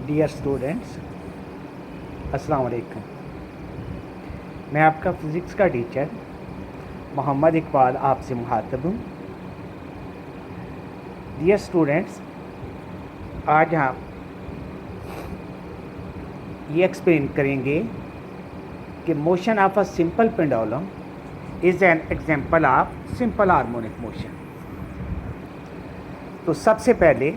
Dear students, अस्सलाम वालेकुम। मैं आपका फ़िज़िक्स का टीचर मोहम्मद इकबाल आपसे मुखातब हूँ। डियर स्टूडेंट्स, आज हम ये एक्सप्लेन करेंगे कि motion of a simple pendulum is an example of simple harmonic motion. तो सबसे पहले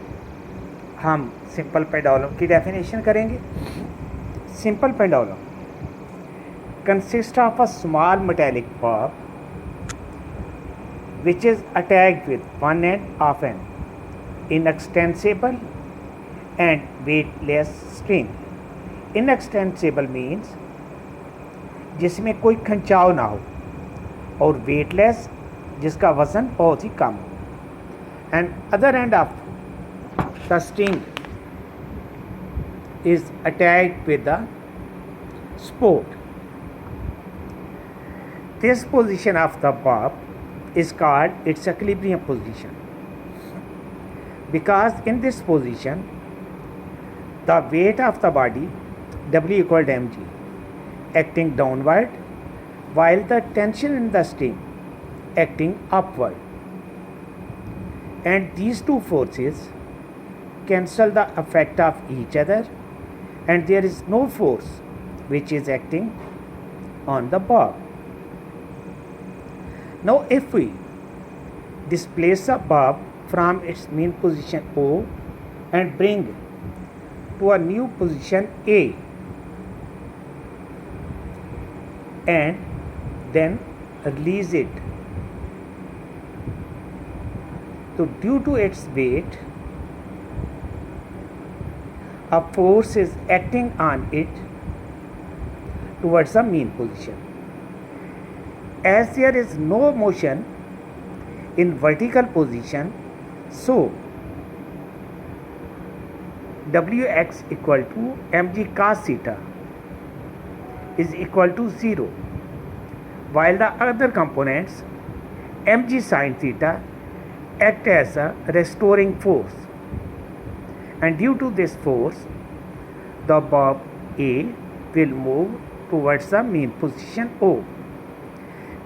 हम सिंपल पेंडुलम की डेफिनेशन करेंगे। Simple pendulum consists of a small metallic bob which is attached with one end of an inextensible and weightless string. Inextensible means जिसमें कोई खंचाव ना हो, और weightless जिसका वजन बहुत ही कम हो. And other end of the string is attached with the sport. This position of the bob is called its equilibrium position, because in this position the weight of the body W equal to mg acting downward, while the tension in the string acting upward, and these two forces cancel the effect of each other, and there is no force which is acting on the bob. Now if we displace a bob from its mean position O and bring to a new position A, and then release it, so due to its weight a force is acting on it towards the mean position. As there is no motion in vertical position, so Wx equal to mg cos theta is equal to 0, while the other components mg sin theta act as a restoring force, and due to this force the bob A will move towards the mean position O.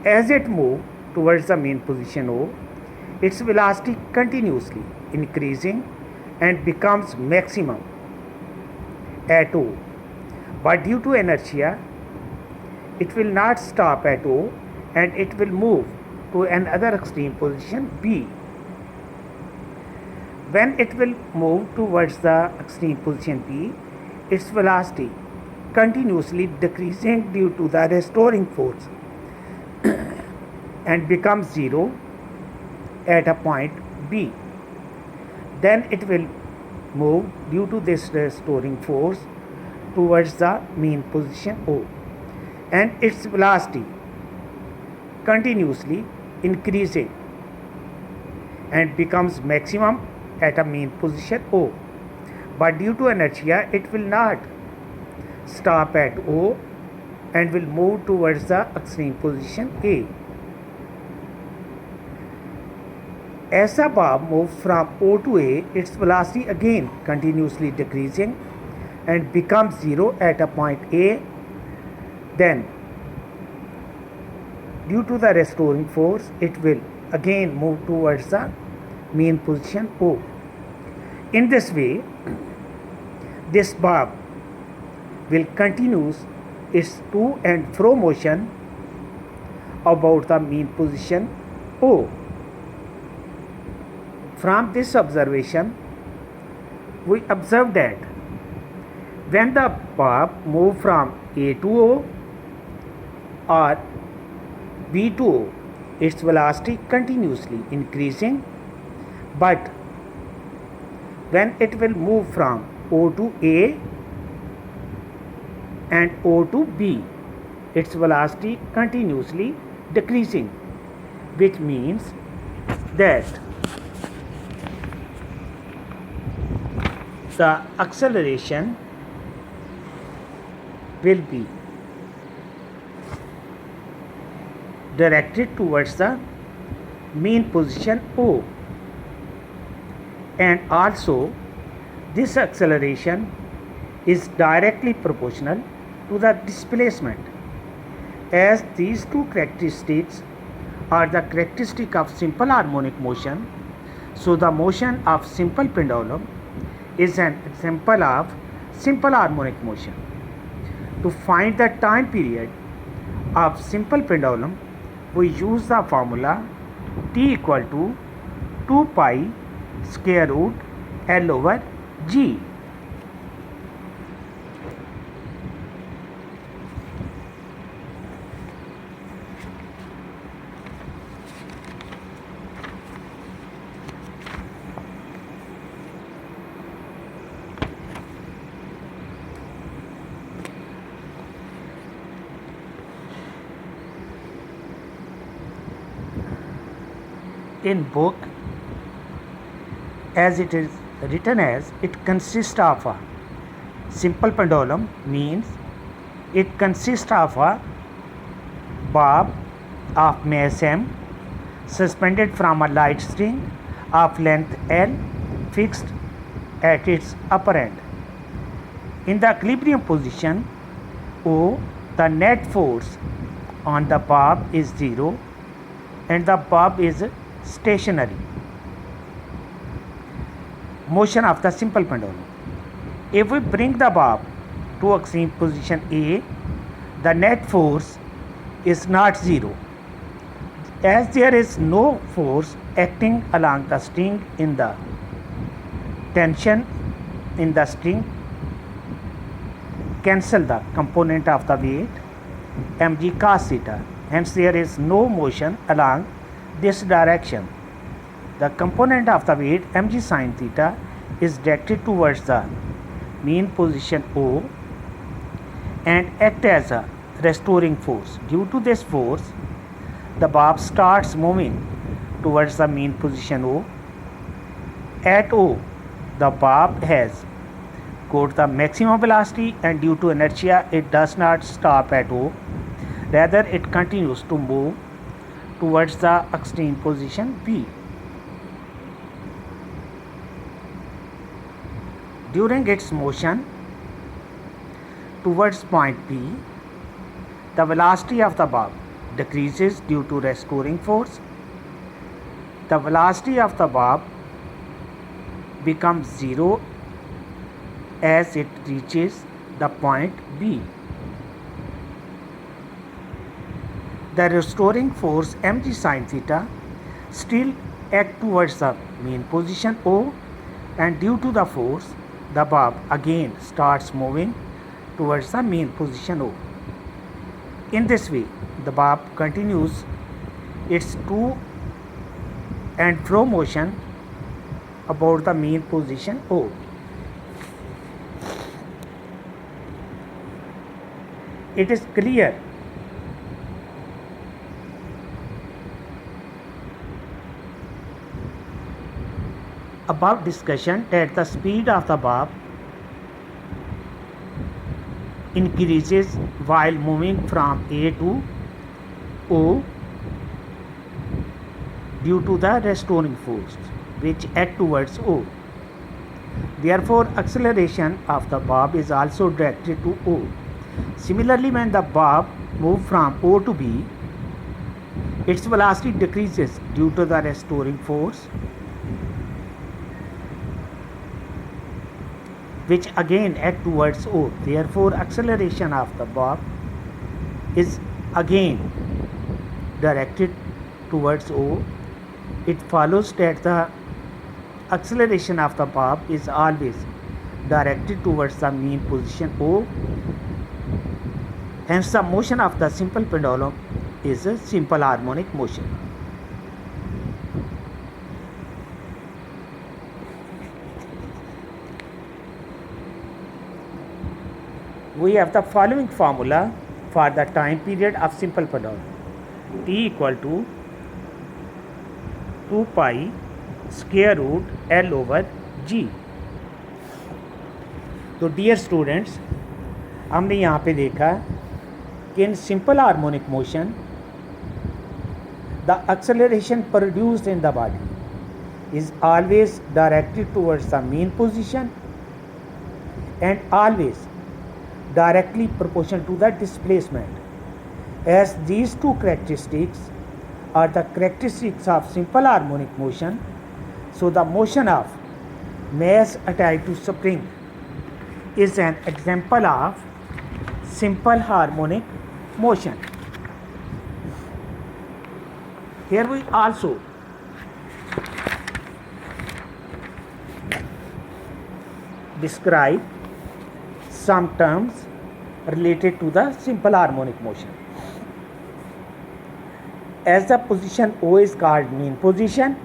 As it moves towards the mean position O, its velocity continuously increasing and becomes maximum at O. But due to inertia, it will not stop at O, and it will move to another extreme position B. When it will move towards the extreme position B, its velocity continuously decreasing due to the restoring force and becomes 0 at a point B. Then it will move due to this restoring force towards the mean position O, and its velocity continuously increasing and becomes maximum at a mean position O. But due to inertia, it will not stop at O and will move towards the extreme position A. As the bob moves from O to A, its velocity again continuously decreasing and becomes 0 at a point A. Then, due to the restoring force, it will again move towards the mean position O. In this way, this bob will continue its to and fro motion about the mean position O. From this observation, we observe that when the bob moves from A to O or B to O, its velocity continuously increasing, but when it will move from O to A and O to B, its velocity continuously decreasing, which means that the acceleration will be directed towards the mean position O, and also this acceleration is directly proportional to the displacement. As these two characteristics are the characteristic of simple harmonic motion, so the motion of simple pendulum is an example of simple harmonic motion. To find the time period of simple pendulum, we use the formula T equal to 2 pi square root L over G. In book, as it is written as, it consists of a simple pendulum, means it consists of a bob of mass m suspended from a light string of length L fixed at its upper end. In the equilibrium position O, the net force on the bob is 0 and the bob is stationary. Motion of the simple pendulum. If we bring the bob to extreme position A, the net force is not 0, as there is no force acting along the string in the tension in the string cancel the component of the weight mg cos theta. Hence there is no motion along this direction. The component of the weight mg sin theta is directed towards the mean position O and act as a restoring force. Due to this force, the bob starts moving towards the mean position O. At O, the bob has got the maximum velocity, and due to inertia, it does not stop at O. Rather, it continues to move towards the extreme position B. During its motion towards point B, the velocity of the bob decreases due to restoring force. The velocity of the bob becomes 0 as it reaches the point B. The restoring force mg sin theta still act towards the mean position O, and due to the force, the bob again starts moving towards the mean position O. In this way, the bob continues its to and fro motion about the mean position O. It is clear above discussion that the speed of the bob increases while moving from A to O due to the restoring force which act towards O. Therefore, acceleration of the bob is also directed to O. Similarly, when the bob moves from O to B, its velocity decreases due to the restoring force, which again act towards O. Therefore, acceleration of the bob is again directed towards O. It follows that the acceleration of the bob is always directed towards the mean position O. Hence, the motion of the simple pendulum is a simple harmonic motion. We have the following formula for the time period of simple pendulum. T equal to 2 pi square root L over G. तो dear students, हमने यहाँ पे देखा कि in simple harmonic motion the acceleration produced in the body is always directed towards the mean position and always directly proportional to the displacement. As these two characteristics are the characteristics of simple harmonic motion, so the motion of mass attached to spring is an example of simple harmonic motion. Here we also describe some terms related to the simple harmonic motion. As the position O is called mean position,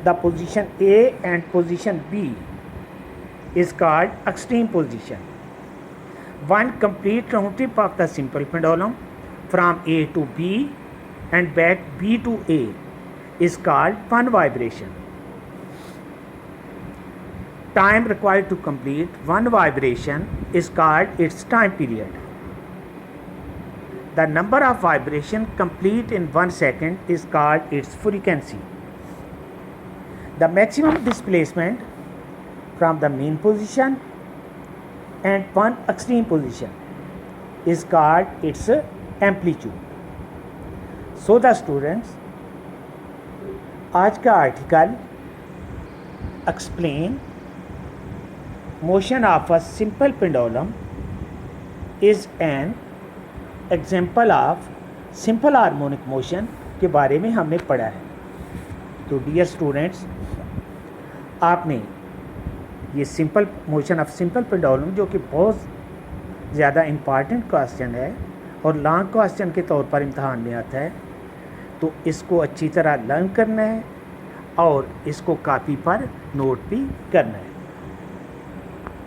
the position A and position B is called extreme position. One complete round trip of the simple pendulum from A to B and back B to A is called one vibration. Time required to complete one vibration is called its time period. The number of vibrations complete in 1 second is called its frequency. The maximum displacement from the mean position and one extreme position is called its amplitude. So the students, आज का article explain motion of a simple pendulum is an example of simple harmonic motion के बारे में हमने पढ़ा है. तो dear students, आपने ये simple motion of simple pendulum जो कि बहुत ज़्यादा इम्पॉर्टेंट क्वेश्चन है और लॉन्ग क्वेश्चन के तौर पर इम्तहान में आता है, तो इसको अच्छी तरह लर्न करना है और इसको कॉपी पर नोट भी करना है.